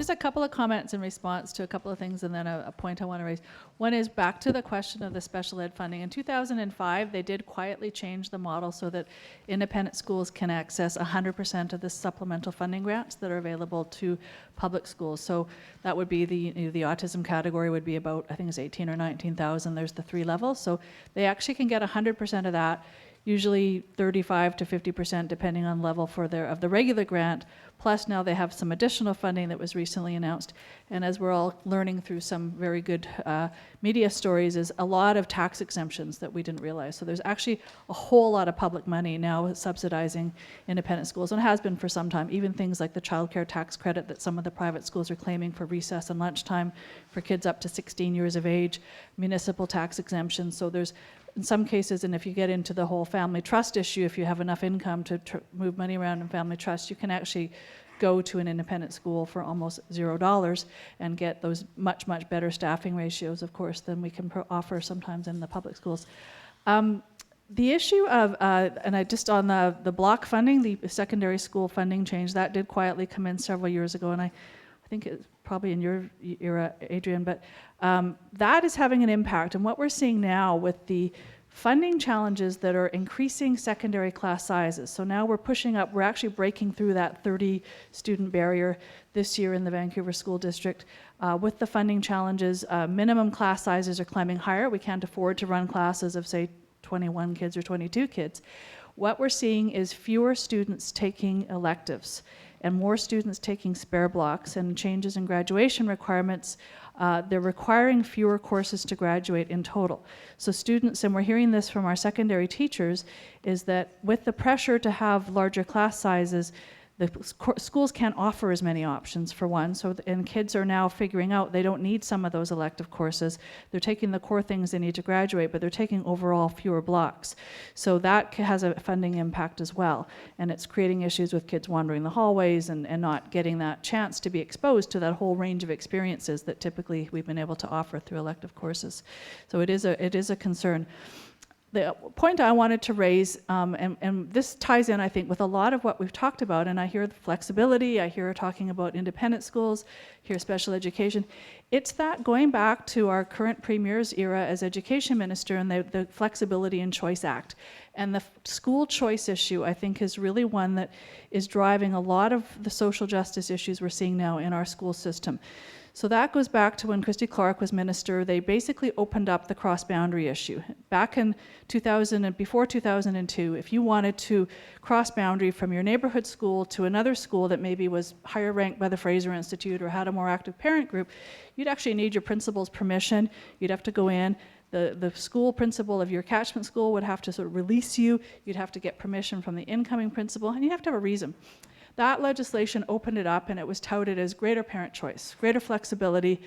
Just a couple of comments in response to a couple of things, and then a point I want to raise. One is back to the question of the special ed funding. In 2005, they did quietly change the model so that independent schools can access 100% of the supplemental funding grants that are available to public schools. So that would be the autism category would be about, I think it's 18 or 19,000. There's the 3 levels. So they actually can get 100% of that, usually 35 to 50% depending on level of the regular grant. Plus now they have some additional funding that was recently announced. And as we're all learning through some very good media stories, is a lot of tax exemptions that we didn't realize. So there's actually a whole lot of public money now subsidizing independent schools, and it has been for some time. Even things like the childcare tax credit that some of the private schools are claiming for recess and lunchtime for kids up to 16 years of age, municipal tax exemptions. So there's, in some cases, and if you get into the whole family trust issue, if you have enough income to move money around in family trust, you can actually go to an independent school for almost $0 and get those much, much better staffing ratios, of course, than we can offer sometimes in the public schools. The issue of, and I just on the block funding, the secondary school funding change, that did quietly come in several years ago, and I think it's probably in your era, Adrian, but that is having an impact. And what we're seeing now with the funding challenges that are increasing secondary class sizes. So now we're pushing up, we're actually breaking through that 30 student barrier this year in the Vancouver School District. With the funding challenges, minimum class sizes are climbing higher. We can't afford to run classes of, say, 21 kids or 22 kids. What we're seeing is fewer students taking electives and more students taking spare blocks, and changes in graduation requirements. They're requiring fewer courses to graduate in total. So students, and we're hearing this from our secondary teachers, is that with the pressure to have larger class sizes, the schools can't offer as many options, for one, and kids are now figuring out they don't need some of those elective courses. They're taking the core things they need to graduate, but they're taking overall fewer blocks. So that has a funding impact as well, and it's creating issues with kids wandering the hallways and not getting that chance to be exposed to that whole range of experiences that typically we've been able to offer through elective courses. So it is a concern. The point I wanted to raise, and this ties in, I think, with a lot of what we've talked about, and I hear the flexibility, I hear talking about independent schools, hear special education. It's that going back to our current Premier's era as education minister and the Flexibility and Choice Act. And the school choice issue, I think, is really one that is driving a lot of the social justice issues we're seeing now in our school system. So that goes back to when Christy Clark was minister. They basically opened up the cross-boundary issue. Back in 2000 and before 2002, if you wanted to cross-boundary from your neighborhood school to another school that maybe was higher ranked by the Fraser Institute or had a more active parent group, you'd actually need your principal's permission. You'd have to go in. The school principal of your catchment school would have to sort of release you. You'd have to get permission from the incoming principal, and you have to have a reason. That legislation opened it up, and it was touted as greater parent choice, greater flexibility,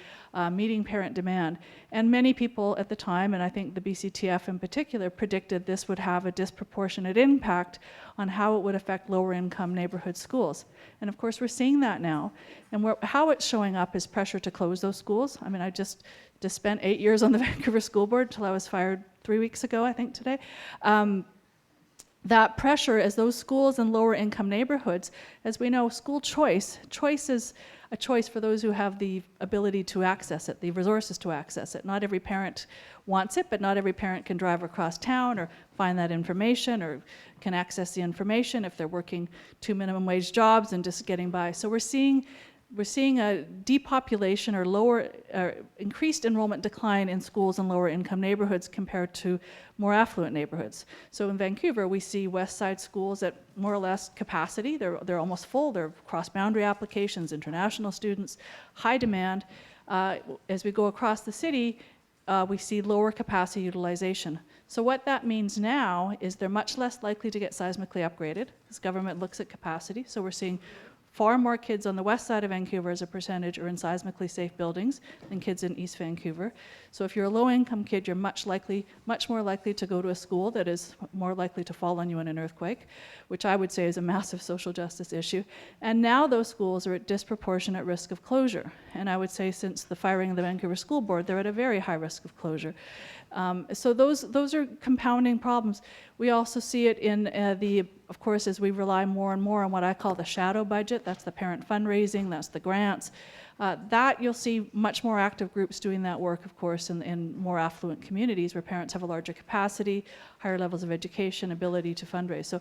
meeting parent demand. And many people at the time, and I think the BCTF in particular, predicted this would have a disproportionate impact on how it would affect lower income neighborhood schools. And of course, we're seeing that now. And how it's showing up is pressure to close those schools. I mean, I just spent 8 years on the Vancouver School Board until I was fired 3 weeks ago, I think today. That pressure as those schools in lower income neighborhoods, as we know, school choice is a choice for those who have the ability to access it, the resources to access it. Not every parent wants it, but not every parent can drive across town or find that information or can access the information if they're working 2 minimum wage jobs and just getting by. So we're seeing a depopulation or increased enrollment decline in schools in lower income neighborhoods compared to more affluent neighborhoods. So in Vancouver, we see West Side schools at more or less capacity. They're almost full. They're cross-boundary applications, international students, high demand. As we go across the city, we see lower capacity utilization. So what that means now is they're much less likely to get seismically upgraded because government looks at capacity. So we're seeing far more kids on the west side of Vancouver as a percentage are in seismically safe buildings than kids in East Vancouver. So if you're a low-income kid, you're much more likely to go to a school that is more likely to fall on you in an earthquake, which I would say is a massive social justice issue. And now those schools are at disproportionate risk of closure. And I would say since the firing of the Vancouver School Board, they're at a very high risk of closure. So those are compounding problems. We also see it in the of course, as we rely more and more on what I call the shadow budget, that's the parent fundraising, that's the grants, that you'll see much more active groups doing that work, of course, in more affluent communities where parents have a larger capacity, higher levels of education, ability to fundraise. So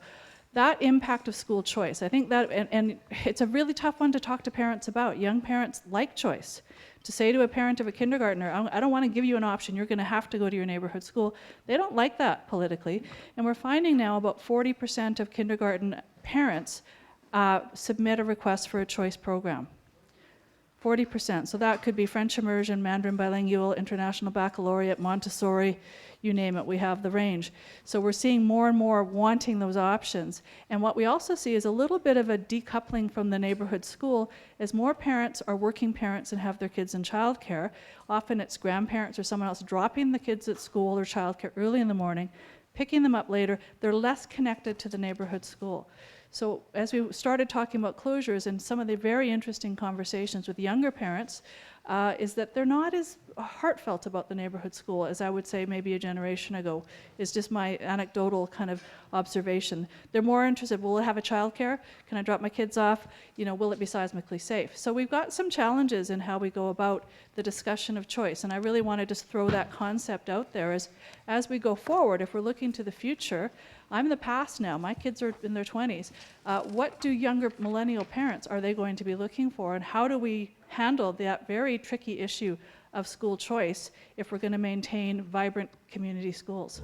that impact of school choice, I think that, and it's a really tough one to talk to parents about. Young parents like choice. To say to a parent of a kindergartner, I don't want to give you an option, you're going to have to go to your neighborhood school, they don't like that politically. And we're finding now about 40% of kindergarten parents submit a request for a choice program. 40%. So that could be French immersion, Mandarin bilingual, international baccalaureate, Montessori, you name it, we have the range. So we're seeing more and more wanting those options. And what we also see is a little bit of a decoupling from the neighborhood school as more parents are working parents and have their kids in childcare. Often it's grandparents or someone else dropping the kids at school or childcare early in the morning, picking them up later. They're less connected to the neighborhood school. So as we started talking about closures, and some of the very interesting conversations with younger parents is that they're not as heartfelt about the neighborhood school as I would say maybe a generation ago, is just my anecdotal kind of observation. They're more interested, will it have a childcare? Can I drop my kids off? You know, will it be seismically safe? So we've got some challenges in how we go about the discussion of choice, and I really want to just throw that concept out there as we go forward. If we're looking to the future, I'm in the past now, my kids are in their 20s. What do younger millennial parents, are they going to be looking for, and how do we handle that very tricky issue of school choice if we're going to maintain vibrant community schools?